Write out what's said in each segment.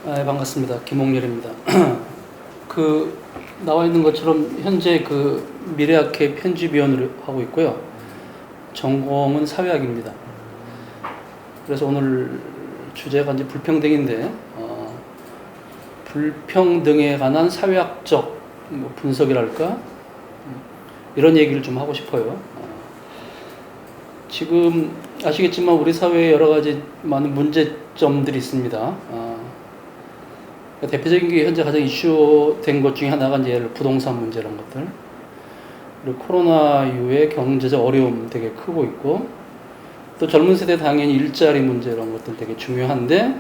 네, 반갑습니다. 김홍렬입니다. 나와 있는 것처럼 현재 미래학회 편집위원을 하고 있고요. 전공은 사회학입니다. 그래서 오늘 주제가 이제 불평등인데, 불평등에 관한 사회학적 분석이랄까? 이런 얘기를 좀 하고 싶어요. 지금 아시겠지만 우리 사회에 여러 가지 많은 문제점들이 있습니다. 대표적인 게 현재 가장 이슈된 것 중에 하나가 이제 부동산 문제라는 것들. 그리고 코로나 이후에 경제적 어려움 되게 크고 있고, 또 젊은 세대 당연히 일자리 문제 이런 것들 되게 중요한데,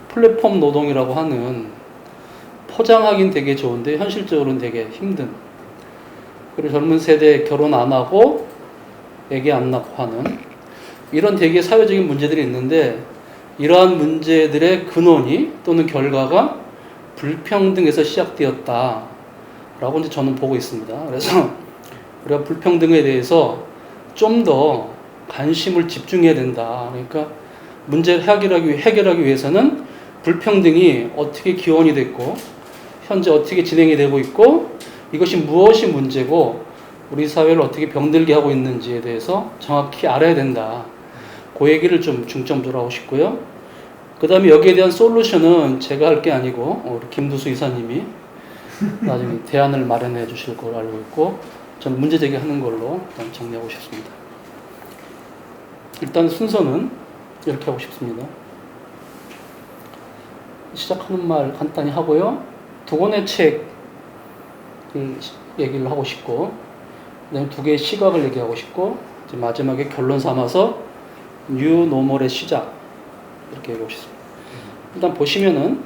플랫폼 노동이라고 하는 포장하긴 되게 좋은데 현실적으로는 되게 힘든. 그리고 젊은 세대 결혼 안 하고 애기 안 낳고 하는 이런 되게 사회적인 문제들이 있는데, 이러한 문제들의 근원이 또는 결과가 불평등에서 시작되었다 라고 이제 저는 보고 있습니다. 그래서 우리가 불평등에 대해서 좀 더 관심을 집중해야 된다. 그러니까 문제를 해결하기 위해서는 불평등이 어떻게 기원이 됐고 현재 어떻게 진행이 되고 있고 이것이 무엇이 문제고 우리 사회를 어떻게 병들게 하고 있는지에 대해서 정확히 알아야 된다. 그 얘기를 좀 중점적으로 하고 싶고요. 그 다음에 여기에 대한 솔루션은 제가 할 게 아니고 우리 김두수 이사님이 나중에 대안을 마련해 주실 걸로 알고 있고, 저는 문제 제기하는 걸로 일단 정리하고 싶습니다. 일단 순서는 이렇게 하고 싶습니다. 시작하는 말 간단히 하고요. 두 권의 책 얘기를 하고 싶고, 그다음에 두 개의 시각을 얘기하고 싶고, 이제 마지막에 결론 삼아서 뉴 노멀의 시작 이렇게 얘기하고 싶습니다. 일단 보시면은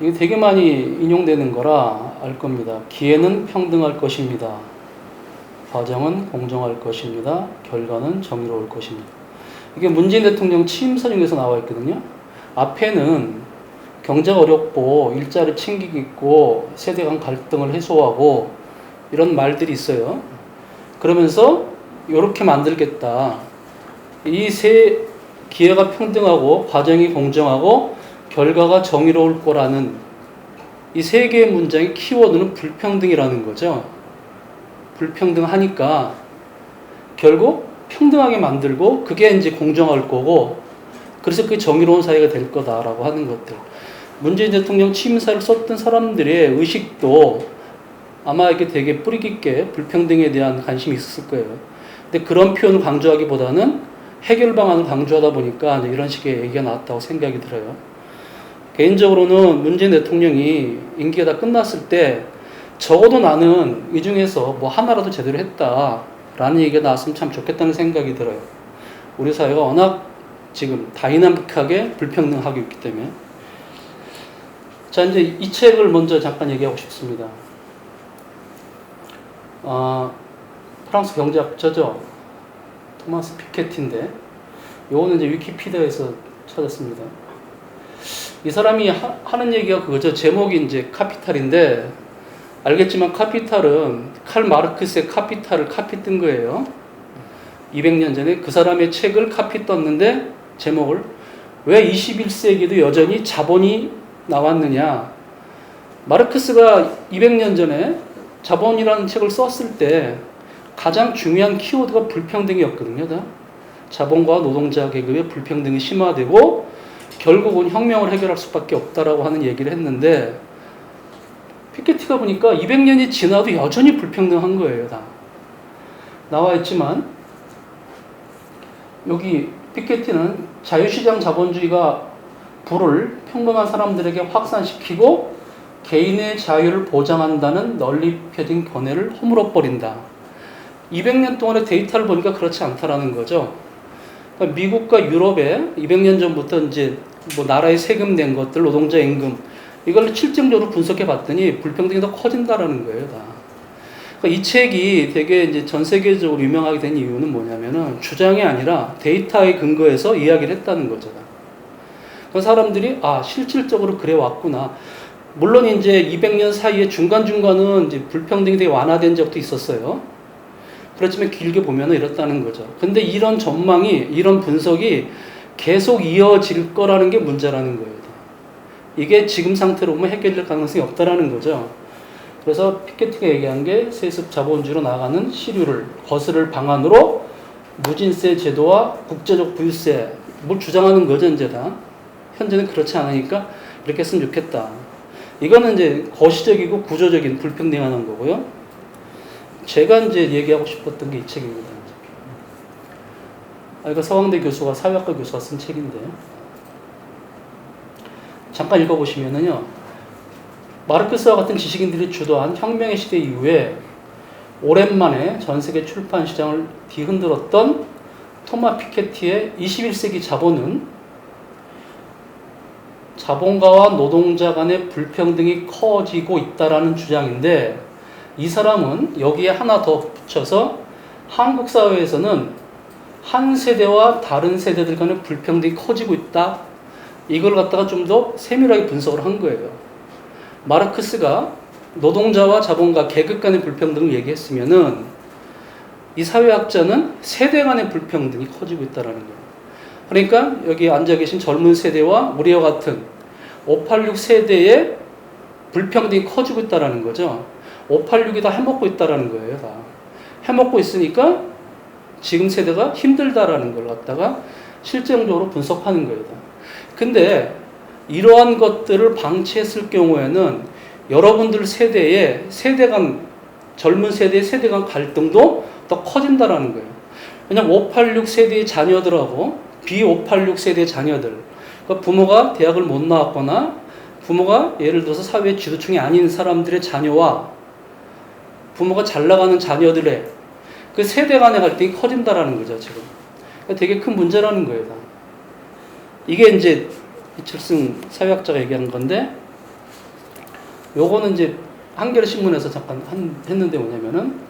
이게 되게 많이 인용되는 거라 알 겁니다. 기회는 평등할 것입니다. 과정은 공정할 것입니다. 결과는 정의로울 것입니다. 이게 문재인 대통령 취임사 중에서 나와 있거든요. 앞에는 경제가 어렵고 일자리 챙기고 세대 간 갈등을 해소하고 이런 말들이 있어요. 그러면서 이렇게 만들겠다. 이 세 기회가 평등하고 과정이 공정하고 결과가 정의로울 거라는 이 세 개의 문장의 키워드는 불평등이라는 거죠. 불평등하니까 결국 평등하게 만들고 그게 이제 공정할 거고, 그래서 그게 정의로운 사회가 될 거다라고 하는 것들. 문재인 대통령 취임사를 썼던 사람들의 의식도 아마 이게 되게 뿌리 깊게 불평등에 대한 관심이 있었을 거예요. 근데 그런 표현을 강조하기보다는 해결 방안을 강조하다 보니까 이런 식의 얘기가 나왔다고 생각이 들어요. 개인적으로는 문재인 대통령이 임기가 다 끝났을 때 적어도 나는 이 중에서 뭐 하나라도 제대로 했다라는 얘기가 나왔으면 참 좋겠다는 생각이 들어요. 우리 사회가 워낙 지금 다이나믹하게 불평등하고 있기 때문에. 자, 이제 이 책을 먼저 잠깐 얘기하고 싶습니다. 프랑스 경제학자죠. 토마스 피케티인데, 요거는 이제 위키피디아에서 찾았습니다. 이 사람이 하는 얘기가 그거죠. 제목이 이제 카피탈인데, 알겠지만 카피탈은 칼 마르크스의 카피탈을 카피 뜬 거예요. 200년 전에 그 사람의 책을 카피 떴는데, 제목을 왜 21세기도 여전히 자본이 나왔느냐. 마르크스가 200년 전에 자본이라는 책을 썼을 때 가장 중요한 키워드가 불평등이었거든요. 자본과 노동자 계급의 불평등이 심화되고 결국은 혁명을 해결할 수밖에 없다라고 하는 얘기를 했는데, 피케티가 보니까 200년이 지나도 여전히 불평등한 거예요. 다 나와 있지만, 여기 피케티는 자유시장 자본주의가 부를 평범한 사람들에게 확산시키고 개인의 자유를 보장한다는 널리 펴진 견해를 허물어버린다. 200년 동안의 데이터를 보니까 그렇지 않다라는 거죠. 그러니까 미국과 유럽에 200년 전부터 이제 뭐 나라에 세금 낸 것들, 노동자 임금, 이걸 실증적으로 분석해 봤더니 불평등이 더 커진다라는 거예요, 다. 그러니까 이 책이 되게 이제 전 세계적으로 유명하게 된 이유는 뭐냐면은 주장이 아니라 데이터에 근거해서 이야기를 했다는 거죠. 그 사람들이 실질적으로 그래 왔구나. 물론 이제 200년 사이에 중간중간은 이제 불평등이 되게 완화된 적도 있었어요. 그렇지만 길게 보면 이렇다는 거죠. 근데 이런 전망이, 이런 분석이 계속 이어질 거라는 게 문제라는 거예요. 이게 지금 상태로 보면 해결될 가능성이 없다라는 거죠. 그래서 피케티가 얘기한 게 세습 자본주의로 나가는 시류를 거스를 방안으로 무진세 제도와 국제적 부유세 뭘 주장하는 거죠, 이제 다. 현재는 그렇지 않으니까 이렇게 했으면 좋겠다. 이거는 이제 거시적이고 구조적인 불평등에 관한 거고요. 제가 이제 얘기하고 싶었던 게 이 책입니다. 이거 서강대 교수가, 사회학과 교수가 쓴 책인데, 잠깐 읽어보시면은요, 마르크스와 같은 지식인들이 주도한 혁명의 시대 이후에 오랜만에 전 세계 출판 시장을 뒤흔들었던 토마 피케티의 21세기 자본은 자본가와 노동자 간의 불평등이 커지고 있다라는 주장인데, 이 사람은 여기에 하나 더 붙여서 한국 사회에서는 한 세대와 다른 세대들 간의 불평등이 커지고 있다. 이걸 갖다가 좀 더 세밀하게 분석을 한 거예요. 마르크스가 노동자와 자본가, 계급 간의 불평등을 얘기했으면은 이 사회학자는 세대 간의 불평등이 커지고 있다는 거예요. 그러니까 여기 앉아 계신 젊은 세대와 우리와 같은 586 세대의 불평등이 커지고 있다는 거죠. 586이 다 해먹고 있다는 거예요. 다 해먹고 있으니까 지금 세대가 힘들다라는 걸 갖다가 실증적으로 분석하는 거예요. 근데 이러한 것들을 방치했을 경우에는 여러분들 세대의 세대 간, 젊은 세대의 세대 간 갈등도 더 커진다라는 거예요. 왜냐면 586 세대의 자녀들하고 B586 세대의 자녀들, 그러니까 부모가 대학을 못 나왔거나 부모가 예를 들어서 사회 지도층이 아닌 사람들의 자녀와 부모가 잘 나가는 자녀들의 그 세대 간의 갈등이 커진다라는 거죠, 지금. 그러니까 되게 큰 문제라는 거예요. 이게 이제 이철승 사회학자가 얘기한 건데, 요거는 이제 한겨레 신문에서 잠깐 했는데 뭐냐면은,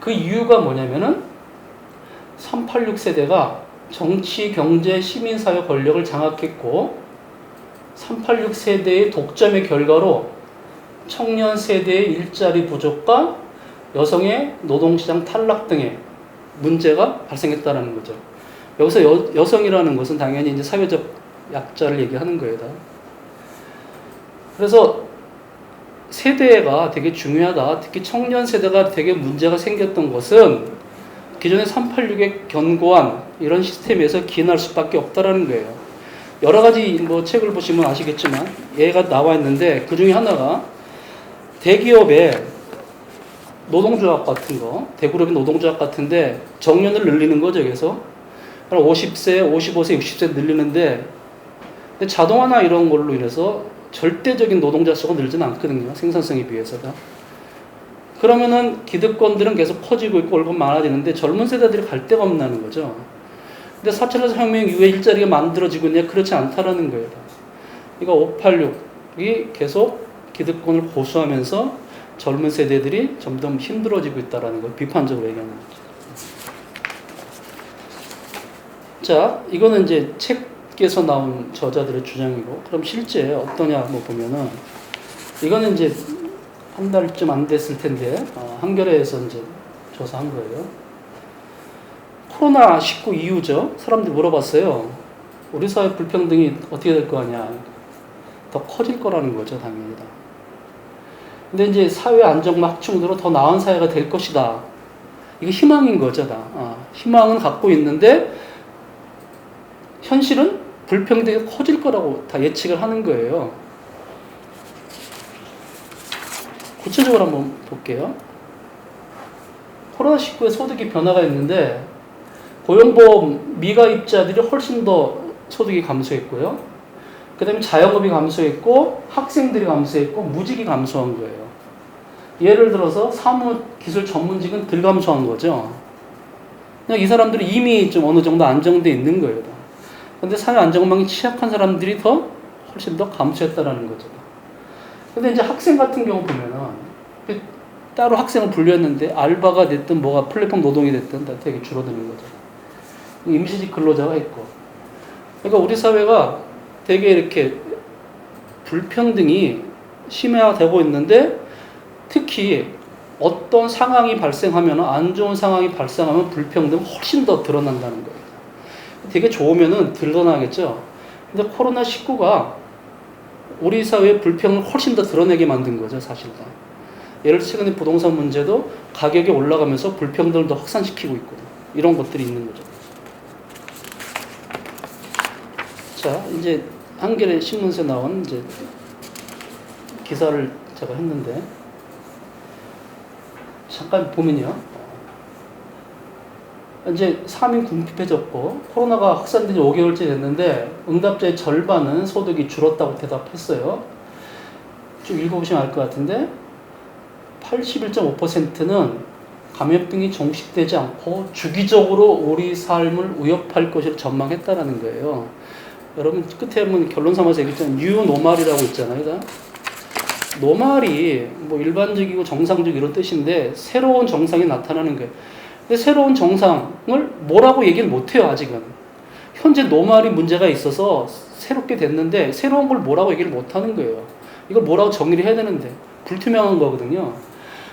그 이유가 뭐냐면은 386 세대가 정치, 경제, 시민사회 권력을 장악했고 386 세대의 독점의 결과로 청년 세대의 일자리 부족과 여성의 노동시장 탈락 등의 문제가 발생했다는 거죠. 여기서 여성이라는 것은 당연히 이제 사회적 약자를 얘기하는 거예요. 그래서 세대가 되게 중요하다. 특히 청년 세대가 되게 문제가 생겼던 것은 기존의 386의 견고한 이런 시스템에서 기인할 수밖에 없다라는 거예요. 여러 가지 뭐 책을 보시면 아시겠지만 얘가 나와 있는데, 그 중에 하나가 대기업의 노동조합 같은 거, 대기업의 노동조합 같은데 정년을 늘리는 거죠. 그래서 50세, 55세, 60세 늘리는데, 근데 자동화나 이런 걸로 인해서 절대적인 노동자 수가 늘지는 않거든요. 생산성에 비해서가. 그러면은 기득권들은 계속 커지고 있고 월급 많아지는데 젊은 세대들이 갈 데가 없다는 거죠. 근데 4.7 혁명 이후에 일자리가 만들어지고 있냐? 그렇지 않다라는 거예요. 그러니까 586이 계속 기득권을 고수하면서 젊은 세대들이 점점 힘들어지고 있다라는 걸 비판적으로 얘기하는 거죠. 자, 이거는 이제 책에서 나온 저자들의 주장이고, 그럼 실제 어떠냐 뭐 보면은, 이거는 이제 한 달쯤 안 됐을 텐데 한겨레에서 이제 조사한 거예요. 코로나19 이후죠. 사람들이 물어봤어요. 우리 사회 불평등이 어떻게 될 거냐. 더 커질 거라는 거죠, 당연히. 근데 이제 사회 안정망 확충으로 더 나은 사회가 될 것이다. 이게 희망인 거죠, 다. 희망은 갖고 있는데 현실은 불평등이 커질 거라고 다 예측을 하는 거예요. 구체적으로 한번 볼게요. 코로나19에 소득이 변화가 있는데 고용보험 미가입자들이 훨씬 더 소득이 감소했고요. 그 다음에 자영업이 감소했고 학생들이 감소했고 무직이 감소한 거예요. 예를 들어서 사무기술 전문직은 덜 감소한 거죠. 그냥 이 사람들이 이미 좀 어느 정도 안정돼 있는 거예요. 근데 사회 안정망이 취약한 사람들이 더 훨씬 더 감소했다라는 거죠. 근데 이제 학생 같은 경우 보면은 따로 학생을 분류했는데 알바가 됐든 뭐가 플랫폼 노동이 됐든 다 되게 줄어드는 거죠. 임시직 근로자가 있고. 그러니까 우리 사회가 되게 이렇게 불평등이 심화되고 있는데, 특히 어떤 상황이 발생하면, 안 좋은 상황이 발생하면 불평등은 훨씬 더 드러난다는 거예요. 되게 좋으면은 드러나겠죠. 근데 코로나19가 우리 사회의 불평을 훨씬 더 드러내게 만든 거죠, 사실은. 예를 들어 최근에 부동산 문제도 가격이 올라가면서 불평등을 더 확산시키고 있거든. 이런 것들이 있는 거죠. 자, 이제 한겨레 신문사에 나온 이제 기사를 제가 했는데, 잠깐 보면요. 이제 3인 궁핍해졌고, 코로나가 확산된 지 5개월째 됐는데, 응답자의 절반은 소득이 줄었다고 대답했어요. 좀 읽어보시면 알 것 같은데, 81.5%는 감염병이 종식되지 않고 주기적으로 우리 삶을 위협할 것을 전망했다라는 거예요. 여러분, 끝에 한번 결론 삼아서 얘기했잖아요. 뉴노멀이라고 있잖아요. 노멀이 뭐 일반적이고 정상적 이런 뜻인데 새로운 정상이 나타나는 거예요. 근데 새로운 정상을 뭐라고 얘기를 못해요, 아직은. 현재 노멀이 문제가 있어서 새롭게 됐는데 새로운 걸 뭐라고 얘기를 못하는 거예요. 이걸 뭐라고 정의를 해야 되는데 불투명한 거거든요.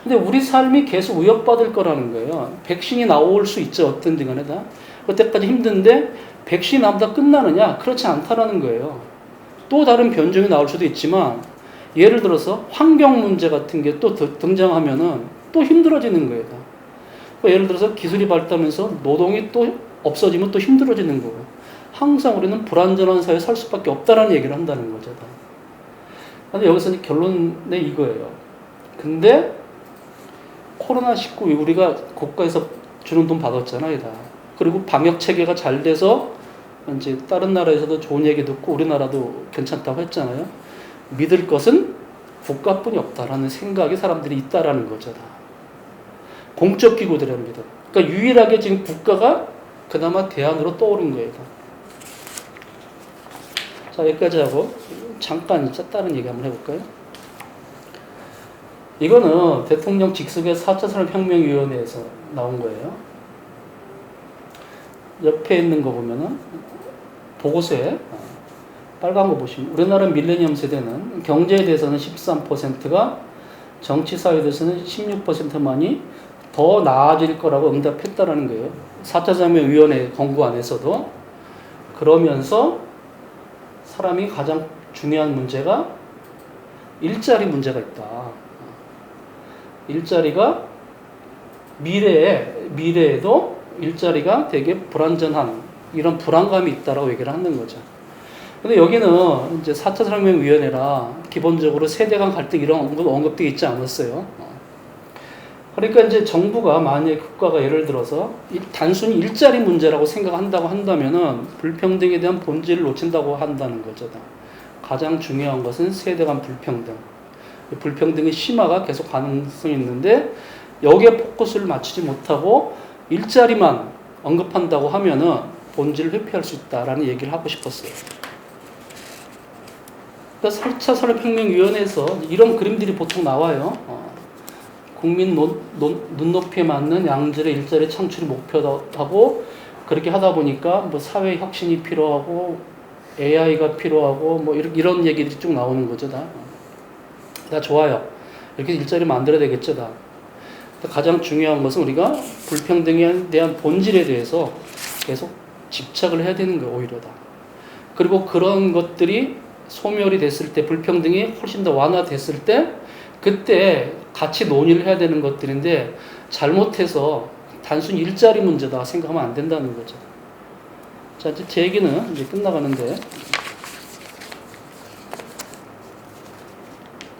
근데 우리 삶이 계속 위협받을 거라는 거예요. 백신이 나올 수 있죠, 어떤지 간에 다. 그때까지 힘든데 백신이 나보다 끝나느냐? 그렇지 않다라는 거예요. 또 다른 변종이 나올 수도 있지만 예를 들어서 환경 문제 같은 게 또 등장하면은 또 힘들어지는 거예요. 예를 들어서 기술이 발달하면서 노동이 또 없어지면 또 힘들어지는 거고. 항상 우리는 불안전한 사회에 살 수밖에 없다라는 얘기를 한다는 거죠. 근데 여기서 결론은 이거예요. 근데 코로나19 우리가 국가에서 주는 돈 받았잖아요. 그리고 방역 체계가 잘 돼서 이제 다른 나라에서도 좋은 얘기 듣고 우리나라도 괜찮다고 했잖아요. 믿을 것은 국가뿐이 없다라는 생각이 사람들이 있다라는 거죠. 공적 기구들이라는 게. 그러니까 유일하게 지금 국가가 그나마 대안으로 떠오른 거예요. 자, 여기까지 하고 잠깐 다른 얘기 한번 해볼까요? 이거는 대통령 직속의 4차 산업혁명위원회에서 나온 거예요. 옆에 있는 거 보면은 보고서에 빨간 거 보시면 우리나라 밀레니엄 세대는 경제에 대해서는 13%가 정치 사회에 대해서는 16%만이 더 나아질 거라고 응답했다라는 거예요. 4차 산업혁명위원회 권고안에서도. 그러면서 사람이 가장 중요한 문제가 일자리 문제가 있다. 일자리가 미래에도 일자리가 되게 불안전한 이런 불안감이 있다라고 얘기를 하는 거죠. 근데 여기는 이제 4차 산업혁명위원회라 기본적으로 세대 간 갈등 이런 언급되어 있지 않았어요. 그러니까 이제 정부가 만약에 국가가 예를 들어서 단순히 일자리 문제라고 생각한다고 한다면은 불평등에 대한 본질을 놓친다고 한다는 거죠. 가장 중요한 것은 세대 간 불평등. 불평등의 심화가 계속 가능성이 있는데 여기에 포커스를 맞추지 못하고 일자리만 언급한다고 하면은 본질을 회피할 수 있다라는 얘기를 하고 싶었어요. 그러니까 4차 산업혁명위원회에서 이런 그림들이 보통 나와요. 국민 눈높이에 맞는 양질의 일자리 창출이 목표도 하고 그렇게 하다 보니까 뭐 사회 혁신이 필요하고 AI가 필요하고 뭐 이런 얘기들이 쭉 나오는 거죠. 다 좋아요. 이렇게 일자리 만들어야 되겠죠. 다. 가장 중요한 것은 우리가 불평등에 대한 본질에 대해서 계속 집착을 해야 되는 거예요. 오히려 다. 그리고 그런 것들이 소멸이 됐을 때 불평등이 훨씬 더 완화됐을 때 그때 같이 논의를 해야 되는 것들인데 잘못해서 단순히 일자리 문제다 생각하면 안 된다는 거죠. 자, 이제 제 얘기는 이제 끝나가는데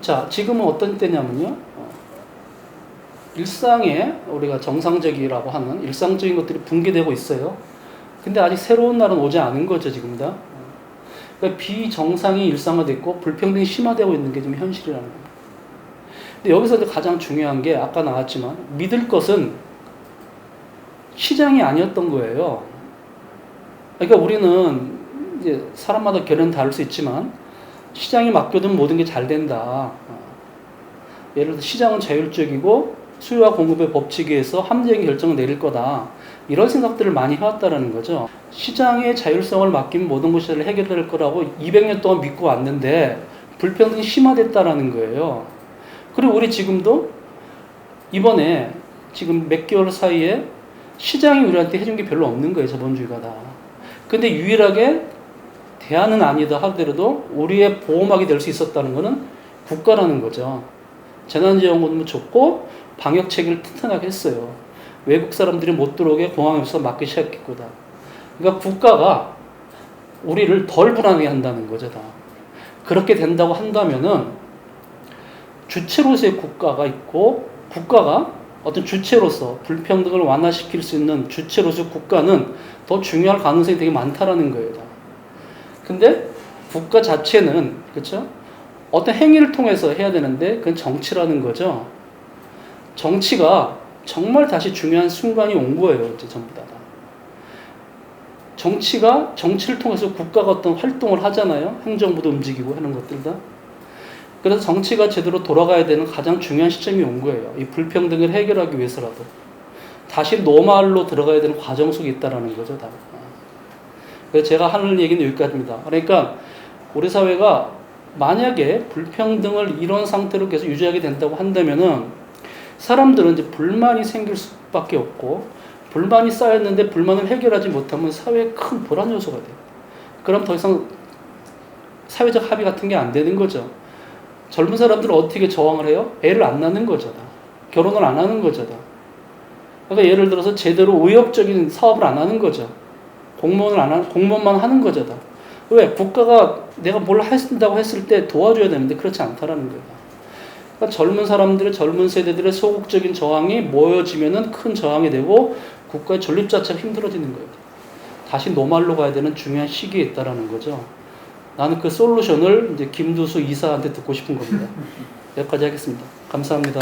자, 지금은 어떤 때냐면요. 일상에 우리가 정상적이라고 하는 일상적인 것들이 붕괴되고 있어요. 근데 아직 새로운 날은 오지 않은 거죠, 지금 다. 그러니까 비정상이 일상화됐고 불평등이 심화되고 있는 게 지금 현실이라는 거예요. 근데 여기서 이제 가장 중요한 게 아까 나왔지만 믿을 것은 시장이 아니었던 거예요. 그러니까 우리는 이제 사람마다 결론은 다를 수 있지만 시장에 맡겨두면 모든 게 잘 된다. 예를 들어 시장은 자율적이고 수요와 공급의 법칙에 의해서 합리적인 결정을 내릴 거다. 이런 생각들을 많이 해왔다는 거죠. 시장의 자율성을 맡기면 모든 것이 해결될 거라고 200년 동안 믿고 왔는데 불평등이 심화됐다는 거예요. 그리고 우리 지금도 이번에 지금 몇 개월 사이에 시장이 우리한테 해준 게 별로 없는 거예요. 자본주의가 다. 근데 유일하게 대안은 아니다 하더라도 우리의 보호막이 될 수 있었다는 것은 국가라는 거죠. 재난지원금도 줬고 방역 체계를 튼튼하게 했어요. 외국 사람들이 못 들어오게 공항에서 막기 시작했거든. 그러니까 국가가 우리를 덜 불안하게 한다는 거죠. 다. 그렇게 된다고 한다면은 주체로서의 국가가 있고 국가가 어떤 주체로서 불평등을 완화시킬 수 있는 주체로서 국가는 더 중요할 가능성이 되게 많다라는 거예요. 다. 근데 국가 자체는 그렇죠? 어떤 행위를 통해서 해야 되는데 그건 정치라는 거죠. 정치가 정말 다시 중요한 순간이 온 거예요. 이제 전부 다. 정치를 통해서 국가가 어떤 활동을 하잖아요. 행정부도 움직이고 하는 것들 다. 그래서 정치가 제대로 돌아가야 되는 가장 중요한 시점이 온 거예요. 이 불평등을 해결하기 위해서라도. 다시 노말로 들어가야 되는 과정 속에 있다라는 거죠. 다. 그래서 제가 하는 얘기는 여기까지입니다. 그러니까 우리 사회가 만약에 불평등을 이런 상태로 계속 유지하게 된다고 한다면은 사람들은 이제 불만이 생길 수밖에 없고 불만이 쌓였는데 불만을 해결하지 못하면 사회에 큰 불안 요소가 돼요. 그럼 더 이상 사회적 합의 같은 게 안 되는 거죠. 젊은 사람들은 어떻게 저항을 해요? 애를 안 낳는 거죠. 결혼을 안 하는 거죠. 그러니까 예를 들어서 제대로 의욕적인 사업을 안 하는 거죠. 공무원만 하는 거죠. 왜? 국가가 내가 뭘 한다고 했을 때 도와줘야 되는데 그렇지 않다라는 거예요. 그러니까 젊은 세대들의 소극적인 저항이 모여지면은 큰 저항이 되고 국가의 존립 자체가 힘들어지는 거예요. 다시 노말로 가야 되는 중요한 시기에 있다라는 거죠. 나는 그 솔루션을 이제 김두수 이사한테 듣고 싶은 겁니다. 여기까지 하겠습니다. 감사합니다.